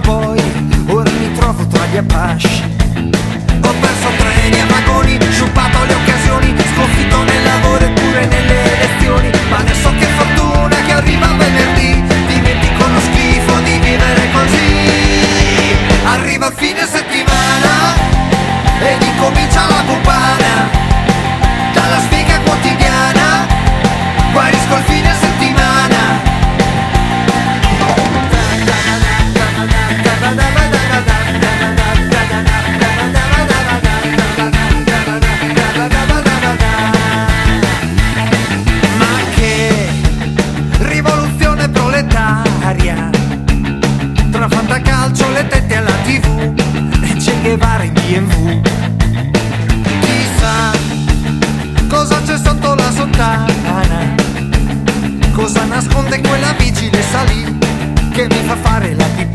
poi, ora mi trovo tra gli Apache. Ho perso treni e vagoni, sciupato le occasioni, sconfitto nel lavoro e pure nelle elezioni. Ma adesso che fortuna che arriva venerdì, dimentico lo schifo di vivere così. Arriva il fine settimana ed incomincia la puttana, dalla sfiga quotidiana guarisco il fine settimana. Ma che rivoluzione proletaria, tra fantacalcio, le tette alla TV e Che Guevara in BMW. Chissà cosa c'è sotto la sottana, cosa nasconde quella vigile salì che mi fa fare la pipì.